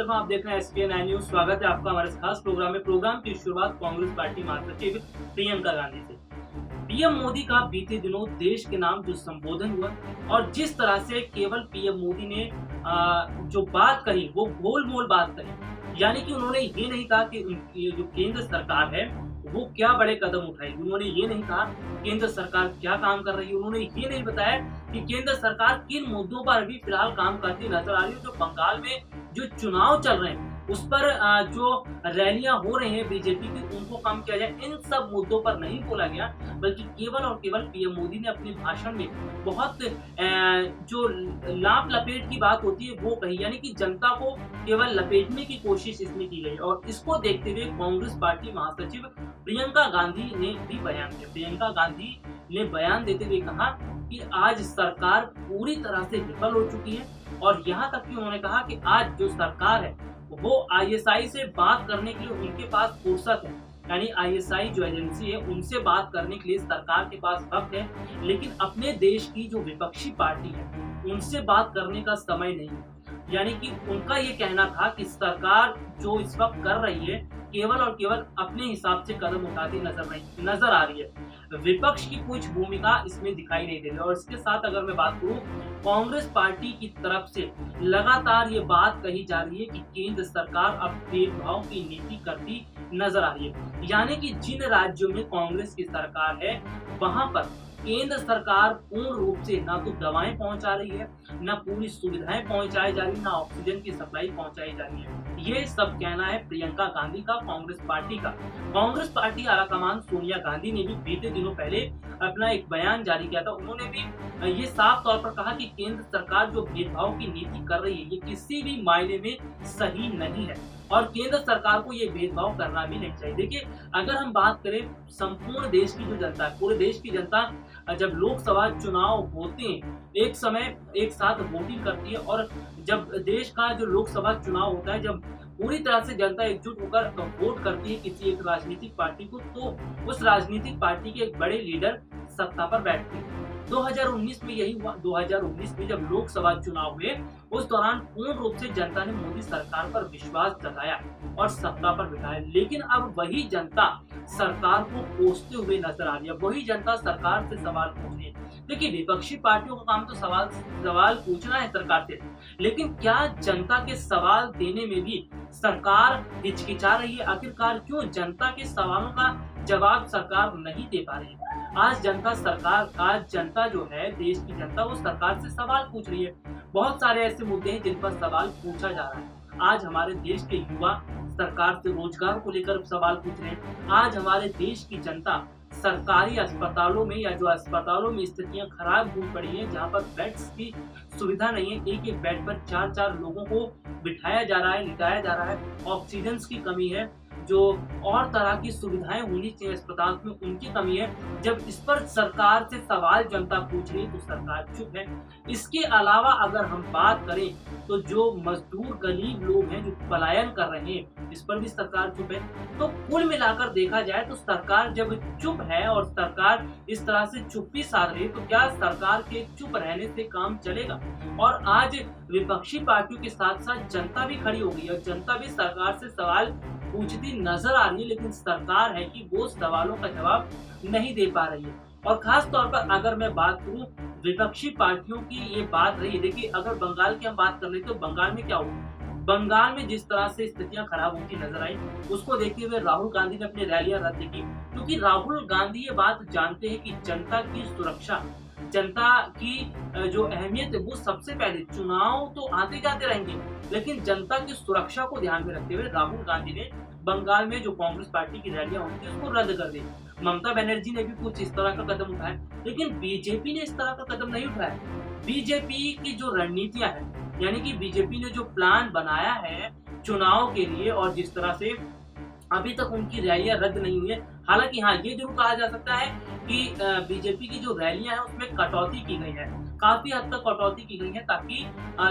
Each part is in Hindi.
दर्शक, आप देख रहे हैं SK9 न्यूज। स्वागत है आपका हमारे इस खास प्रोग्राम में। प्रोग्राम की शुरुआत कांग्रेस पार्टी महासचिव प्रियंका गांधी से। पीएम मोदी का बीते दिनों देश के नाम जो संबोधन हुआ और जिस तरह से केवल पीएम मोदी ने जो बात कही वो गोलमोल बात कही, यानी कि उन्होंने ये नहीं कहा कि उनकी जो केंद्र सरकार है वो क्या बड़े कदम उठाएगी। उन्होंने ये नहीं कहा केंद्र सरकार क्या काम कर रही है। उन्होंने ये नहीं बताया कि केंद्र सरकार किन मुद्दों पर अभी फिलहाल काम करती नजर आ रही है। जो बंगाल में जो चुनाव चल रहे हैं उस पर जो रैलियां हो रही हैं बीजेपी की, उनको कम किया जाए, इन सब मुद्दों पर नहीं बोला गया, बल्कि केवल और केवल पीएम मोदी ने अपने भाषण में बहुत जो लाप लपेट की बात होती है वो कही, यानी कि जनता को केवल लपेटने की कोशिश इसमें की गई। और इसको देखते हुए कांग्रेस पार्टी महासचिव प्रियंका गांधी ने भी बयान दिया। प्रियंका गांधी ने बयान देते हुए कहा कि आज सरकार पूरी तरह से विफल हो चुकी है, और यहाँ तक कि उन्होंने कहा कि आज जो सरकार है वो आईएसआई से बात करने के लिए उनके पास फुर्सत है, यानी आईएसआई जो एजेंसी है उनसे बात करने के लिए सरकार के पास वक्त है, लेकिन अपने देश की जो विपक्षी पार्टी है उनसे बात करने का समय नहीं है। यानी कि उनका ये कहना था कि सरकार जो इस वक्त कर रही है केवल और केवल अपने हिसाब से कदम उठाती नजर आ रही है। विपक्ष की कुछ भूमिका इसमें दिखाई नहीं दे रही। और इसके साथ अगर मैं बात करूं, कांग्रेस पार्टी की तरफ से लगातार ये बात कही जा रही है कि केंद्र सरकार अब भेदभाव की नीति करती नजर आ रही है, यानी कि जिन राज्यों में कांग्रेस की सरकार है वहां पर केंद्र सरकार पूर्ण रूप से ना तो दवाएं पहुंचा रही है, ना पूरी सुविधाएं पहुंचाई जा रही है, ना ऑक्सीजन की सप्लाई पहुंचाई जा रही है। ये सब कहना है प्रियंका गांधी का, कांग्रेस पार्टी का। कांग्रेस पार्टी आलाकमान सोनिया गांधी ने भी बीते दिनों पहले अपना एक बयान जारी किया था। उन्होंने भी ये साफ तौर पर कहा कि केंद्र सरकार जो भेदभाव की नीति कर रही है ये किसी भी मायने में सही नहीं है, और केंद्र सरकार को ये भेदभाव करना भी नहीं चाहिए। देखिए, अगर हम बात करें संपूर्ण देश की जो जनता है, पूरे देश की जनता जब लोकसभा चुनाव होते हैं एक समय एक साथ वोटिंग करती है, और जब देश का जो लोकसभा चुनाव होता है, जब पूरी तरह से जनता एकजुट होकर वोट करती है किसी एक राजनीतिक पार्टी को, तो उस राजनीतिक पार्टी के एक बड़े लीडर सत्ता पर बैठते हैं। 2019 में यही हुआ। 2019 में जब लोकसभा चुनाव हुए उस दौरान पूर्ण रूप से जनता ने मोदी सरकार पर विश्वास जताया और सत्ता पर बिठाया, लेकिन अब वही जनता सरकार को कोसते हुए नजर आ रही है। वही जनता सरकार से सवाल पूछ रही है। देखिए, विपक्षी पार्टियों का काम तो सवाल पूछना है सरकार से, लेकिन क्या जनता के सवाल देने में भी सरकार हिचकिचा रही है? आखिरकार क्यों जनता के सवालों का जवाब सरकार नहीं दे पा रही है? आज जनता जो है, देश की जनता, वो सरकार से सवाल पूछ रही है। बहुत सारे ऐसे मुद्दे हैं जिन पर सवाल पूछा जा रहा है। आज हमारे देश के युवा सरकार से रोजगार को लेकर सवाल पूछ रहे हैं। आज हमारे देश की जनता सरकारी अस्पतालों में, या जो अस्पतालों में स्थितियां खराब हो पड़ी हैं, जहां पर बेड्स की सुविधा नहीं है, एक एक बेड पर 4-4 लोगों को बिठाया जा रहा है, लिटाया जा रहा है, ऑक्सीजन की कमी है, जो और तरह की सुविधाएं होनी चाहिए अस्पताल में उनकी कमी है। जब इस पर सरकार से सवाल जनता पूछ रही है तो सरकार चुप है। इसके अलावा अगर हम बात करें तो जो मजदूर गरीब लोग हैं जो पलायन कर रहे हैं, इस पर भी सरकार चुप है। तो कुल मिलाकर देखा जाए तो सरकार जब चुप है और सरकार इस तरह से चुप्पी साध रही है, तो क्या सरकार के चुप रहने से काम चलेगा? और आज विपक्षी पार्टियों के साथ साथ जनता भी खड़ी हो गई है, और जनता भी सरकार से सवाल पूछती नजर आ रही है, लेकिन सरकार है कि वो सवालों का जवाब नहीं दे पा रही है। और खास तौर पर अगर मैं बात करूं, विपक्षी पार्टियों की ये बात रही। देखिए, अगर बंगाल की हम बात कर ले तो बंगाल में क्या हुआ? बंगाल में जिस तरह से स्थितियां खराब होती नजर आई, उसको देखते हुए राहुल गांधी ने अपनी रैलियां रद्द की, क्योंकि राहुल गांधी ये बात जानते हैं कि जनता की सुरक्षा, जनता की जो अहमियत है वो सबसे पहले। चुनाव तो आते जाते रहेंगे, लेकिन जनता की सुरक्षा को ध्यान में रखते हुए राहुल गांधी ने बंगाल में जो कांग्रेस पार्टी की रैलियां होती है उसको रद्द कर दी। ममता बनर्जी ने भी कुछ इस तरह का कदम उठाया, लेकिन बीजेपी ने इस तरह का कदम नहीं उठाया। बीजेपी की जो रणनीतियां हैं, यानी कि बीजेपी ने जो प्लान बनाया है चुनाव के लिए, और जिस तरह से अभी तक उनकी रैलियां रद्द नहीं हुई है, हालांकि हाँ, ये जरूर कहा जा सकता है कि बीजेपी की जो रैलियां हैं उसमें कटौती की गई है, काफी हद तक कटौती की गई है, ताकि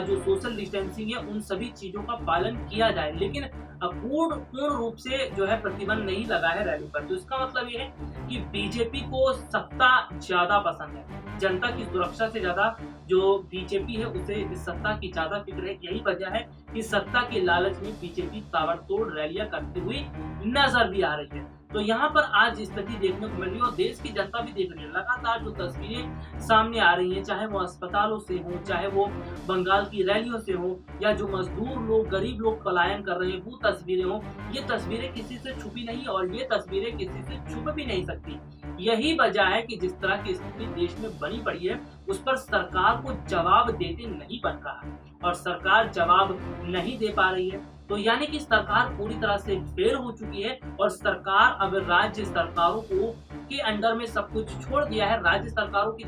जो सोशल डिस्टेंसिंग है उन सभी चीजों का पालन किया जाए, लेकिन पूर्ण रूप से जो है प्रतिबंध नहीं लगा है रैली पर। तो इसका मतलब ये है कि बीजेपी को सत्ता ज्यादा पसंद है, जनता की सुरक्षा से ज्यादा जो बीजेपी है उसे इस सत्ता की ज्यादा फिक्र है। यही वजह है कि सत्ता के लालच में बीजेपी ताबड़तोड़ रैलियां करती हुई नजर भी आ रही है। तो यहाँ पर आज स्थिति देखने को मिल रही है और देश की जनता भी देख रही है। लगातार जो तस्वीरें सामने आ रही हैं, चाहे वो अस्पतालों से हो, चाहे वो बंगाल की रैलियों से हो, या जो मजदूर लोग, गरीब लोग पलायन कर रहे हैं वो तस्वीरें हो, ये तस्वीरें किसी से छुपी नहीं और ये तस्वीरें किसी से छुप भी नहीं सकती। यही वजह है कि जिस तरह की स्थिति देश में बनी पड़ी है उस पर सरकार को जवाब देते नहीं बन रहा है और सरकार जवाब नहीं दे पा रही है। तो यानी कि सरकार पूरी तरह से फेल हो चुकी है और सरकार अब राज्य सरकारों को के अंडर में सब कुछ छोड़ दिया है। राज्य सरकारों की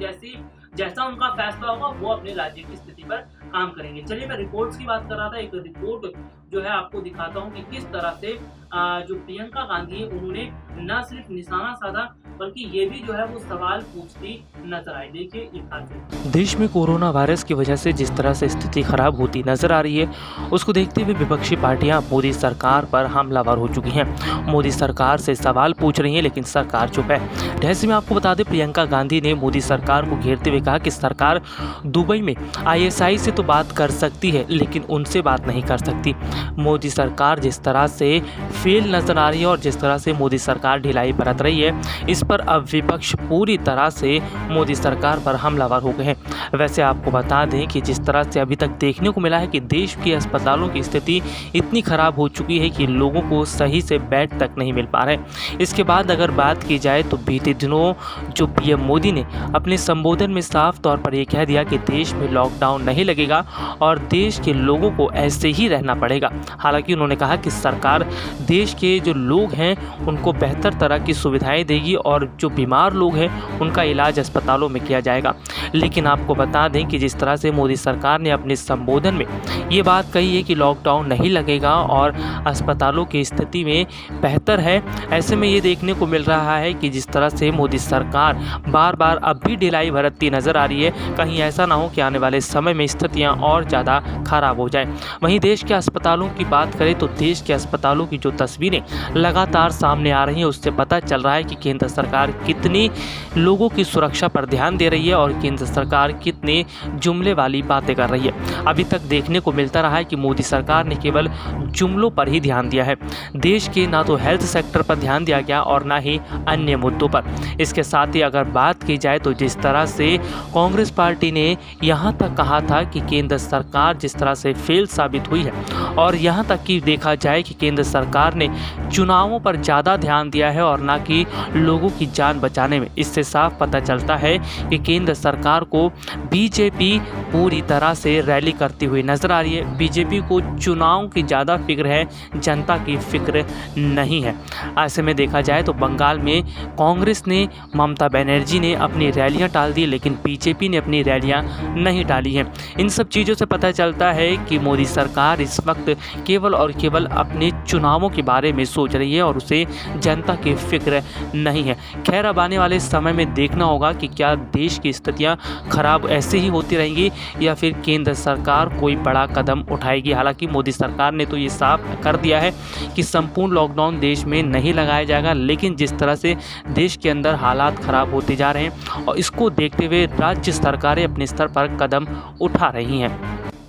जैसा उनका फैसला होगा वो अपने राज्य की स्थिति पर काम करेंगे। चलिए, मैं रिपोर्ट्स की बात कर रहा था, एक रिपोर्ट जो है आपको दिखाता हूँ कि किस तरह से जो प्रियंका गांधी है उन्होंने न सिर्फ निशाना साधा बल्कि ये भी जो है वो सवाल पूछती नजर आई। देखिए ये खास। देश में कोरोना वायरस की वजह से जिस तरह से स्थिति खराब होती नजर आ रही है उसको देखते हुए विपक्षी पार्टियां मोदी सरकार पर हमलावर हो चुकी हैं। मोदी सरकार से सवाल पूछ रही हैं लेकिन सरकार चुप है। ऐसे में आपको बता दें, प्रियंका गांधी ने मोदी सरकार को घेरते हुए कहा कि सरकार दुबई में ISI से तो बात कर सकती है लेकिन उनसे बात नहीं कर सकती। मोदी सरकार जिस तरह से फेल नजर आ रही है और जिस तरह से मोदी सरकार ढिलाई बरत रही है, इस पर अब विपक्ष पूरी तरह से मोदी सरकार पर हमलावर हो गए हैं। वैसे आपको बता दें कि जिस तरह से अभी तक देखने को मिला है कि देश के अस्पतालों की स्थिति इतनी खराब हो चुकी है कि लोगों को सही से बेड तक नहीं मिल पा रहे। इसके बाद अगर बात की जाए तो बीते दिनों जो PM मोदी ने अपने संबोधन में साफ तौर पर यह कह दिया कि देश में लॉकडाउन नहीं लगेगा और देश के लोगों को ऐसे ही रहना पड़ेगा। हालांकि उन्होंने कहा कि सरकार देश के जो लोग हैं उनको बेहतर तरह की सुविधाएं देगी और जो बीमार लोग हैं उनका इलाज अस्पतालों में किया जाएगा। लेकिन आपको बता दें कि जिस तरह से मोदी सरकार ने अपने संबोधन में ये बात कही है कि लॉकडाउन नहीं लगेगा और अस्पतालों की स्थिति में बेहतर है, ऐसे में ये देखने को मिल रहा है कि जिस तरह से मोदी सरकार बार बार अब भी ढिलाई बरतती नजर आ रही है, कहीं ऐसा ना हो कि आने वाले समय में स्थितियाँ और ज़्यादा खराब हो जाए। वहीं देश के अस्पतालों की बात करें तो देश के अस्पतालों की जो तस्वीरें लगातार सामने आ रही हैं उससे पता चल रहा है कि केंद्र सरकार कितनी लोगों की सुरक्षा पर ध्यान दे रही है और केंद्र सरकार कितने जुमले वाली बातें कर रही है। अभी तक देखने को मिलता रहा है कि मोदी सरकार ने केवल जुमलों पर ही ध्यान दिया है। देश के ना तो हेल्थ सेक्टर पर ध्यान दिया गया और ना ही अन्य मुद्दों पर। इसके साथ ही अगर बात की जाए तो जिस तरह से कांग्रेस पार्टी ने यहाँ तक कहा था कि केंद्र सरकार जिस तरह से फेल साबित हुई है और यहाँ तक कि देखा जाए कि केंद्र सरकार ने चुनावों पर ज़्यादा ध्यान दिया है और ना कि लोगों की जान बचाने में, इससे साफ पता चलता है कि केंद्र सरकार को बीजेपी पूरी तरह से रैली करती हुई नजर आ रही है। बीजेपी को चुनाव की ज़्यादा फिक्र है, जनता की फिक्र नहीं है। ऐसे में देखा जाए तो बंगाल में कांग्रेस ने, ममता बनर्जी ने अपनी रैलियां टाल दी लेकिन बीजेपी ने अपनी रैलियां नहीं टाली हैं। इन सब चीज़ों से पता चलता है कि मोदी सरकार इस वक्त केवल और केवल अपने चुनावों के बारे में सोच रही है और उसे जनता की फिक्र नहीं है। खैर, अब आने वाले समय में देखना होगा कि क्या देश की स्थितियां खराब ऐसे ही होती रहेंगी या फिर केंद्र सरकार कोई बड़ा कदम उठाएगी। हालांकि मोदी सरकार ने तो ये साफ कर दिया है कि संपूर्ण लॉकडाउन देश में नहीं लगाया जाएगा, लेकिन जिस तरह से देश के अंदर हालात खराब होते जा रहे हैं और इसको देखते हुए राज्य सरकारें अपने स्तर पर कदम उठा रही हैं।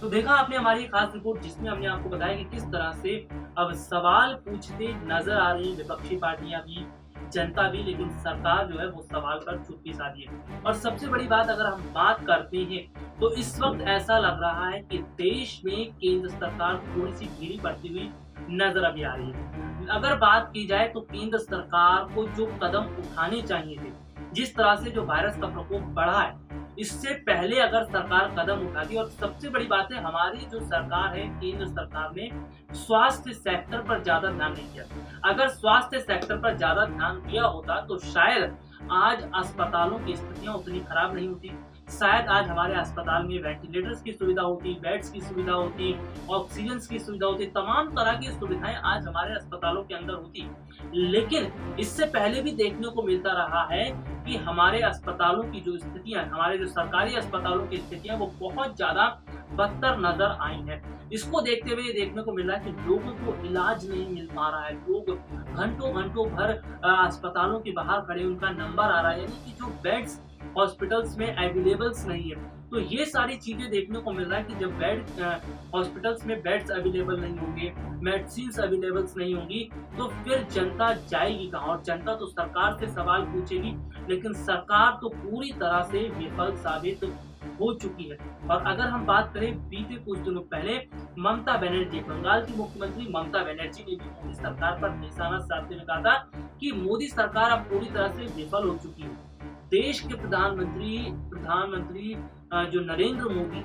तो देखा आपने हमारी खास रिपोर्ट जिसमें हमने आपको बताया कि किस तरह से अब सवाल पूछते नजर आ रही विपक्षी पार्टियां भी, जनता भी, लेकिन सरकार जो है वो सवाल पर चुप्पी साधी है। और सबसे बड़ी बात अगर हम बात करते हैं तो इस वक्त ऐसा लग रहा है कि देश में केंद्र सरकार थोड़ी सी ढीली पड़ती हुई नजर अभी आ रही है। अगर बात की जाए तो केंद्र सरकार को जो कदम उठाने चाहिए थे, जिस तरह से जो वायरस का प्रकोप बढ़ा है, इससे पहले अगर सरकार कदम उठाती, और सबसे बड़ी बात है हमारी जो सरकार है, केंद्र सरकार ने स्वास्थ्य सेक्टर पर ज्यादा ध्यान नहीं दिया। अगर स्वास्थ्य सेक्टर पर ज्यादा ध्यान दिया होता तो शायद आज अस्पतालों की स्थितियां उतनी खराब नहीं होती, शायद आज हमारे अस्पताल में वेंटिलेटर्स की सुविधा होती, बेड्स की सुविधा होती, ऑक्सीजन की सुविधा होती, तमाम तरह की सुविधाएं आज हमारे अस्पतालों के अंदर होती। लेकिन इससे पहले भी देखने को मिलता रहा है कि हमारे अस्पतालों की जो स्थितियां, हमारे जो सरकारी अस्पतालों की स्थितियां वो बहुत ज्यादा बदतर नजर आई हैं। इसको देखते हुए ये देखने को मिल रहा है कि लोगों को इलाज नहीं मिल पा रहा है। लोग घंटों घंटों भर अस्पतालों के बाहर खड़े, उनका नंबर आ रहा है, यानी कि जो बेड्स हॉस्पिटल्स में अवेलेबल्स नहीं है। तो ये सारी चीजें देखने को मिल रहा है कि जब हॉस्पिटल्स में बेड्स अवेलेबल नहीं होंगे, मेडिसिन अवेलेबल्स नहीं होंगी, तो फिर जनता जाएगी कहाँ? और जनता तो सरकार से सवाल पूछेगी, लेकिन सरकार तो पूरी तरह से विफल साबित हो चुकी है। और अगर हम बात करें बीते कुछ दिनों पहले ममता बनर्जी, बंगाल की मुख्यमंत्री ममता बनर्जी ने भी मोदी सरकार पर निशाना साधते हुए कहा था कि मोदी सरकार अब पूरी तरह से विफल हो चुकी है। देश के प्रधानमंत्री जो नरेंद्र मोदी,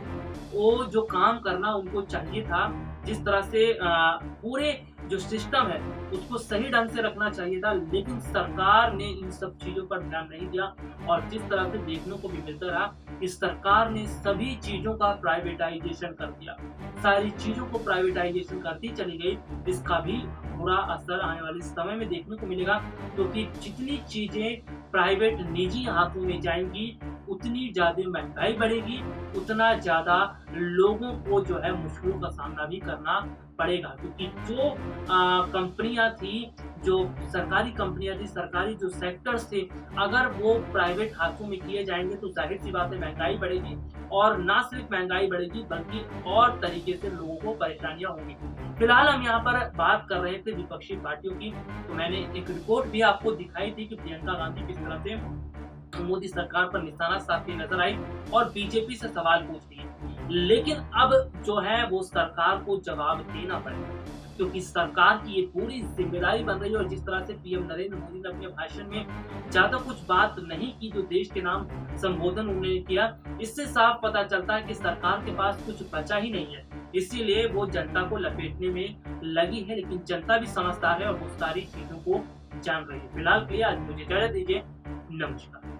वो जो काम करना उनको चाहिए था, जिस तरह से पूरे जो सिस्टम है उसको सही ढंग से रखना चाहिए था, लेकिन सरकार ने इन सब चीजों पर ध्यान नहीं दिया। और जिस तरह से देखने को भी मिलता रहा कि सरकार ने सभी चीजों का प्राइवेटाइजेशन कर दिया, सारी चीजों को प्राइवेटाइजेशन करती चली गई। इसका भी बुरा असर आने वाले समय में देखने को मिलेगा, क्योंकि जितनी चीजें प्राइवेट निजी हाथों में जाएंगी उतनी ज्यादा महंगाई बढ़ेगी, उतना ज्यादा लोगों को जो है मुश्किलों का सामना भी करना पड़ेगा। क्योंकि जो कंपनियां थी, जो सरकारी कंपनियां थी, सरकारी जो सेक्टर्स थे, अगर वो प्राइवेट हाथों में किए जाएंगे तो जाहिर सी बात है महंगाई बढ़ेगी। और ना सिर्फ महंगाई बढ़ेगी बल्कि और तरीके से लोगों को परेशानियां होंगी। फिलहाल हम यहाँ पर बात कर रहे थे विपक्षी पार्टियों की, तो मैंने एक रिपोर्ट भी आपको दिखाई थी कि प्रियंका गांधी किस तरह से मोदी सरकार पर निशाना साधती नजर आई और बीजेपी से सवाल पूछ रही है। लेकिन अब जो है वो सरकार को जवाब देना पड़ेगा, क्योंकि सरकार की ये पूरी जिम्मेदारी बन रही है। और जिस तरह से पीएम नरेंद्र मोदी ने अपने भाषण में ज्यादा कुछ बात नहीं की, जो देश के नाम संबोधन उन्होंने किया, इससे साफ पता चलता है कि सरकार के पास कुछ बचा ही नहीं है। इसीलिए वो जनता को लपेटने में लगी है, लेकिन जनता भी समझदार है और वो सारी चीजों को जान रही है। फिलहाल के लिए आज मुझे इजाजत दीजिए, नमस्कार।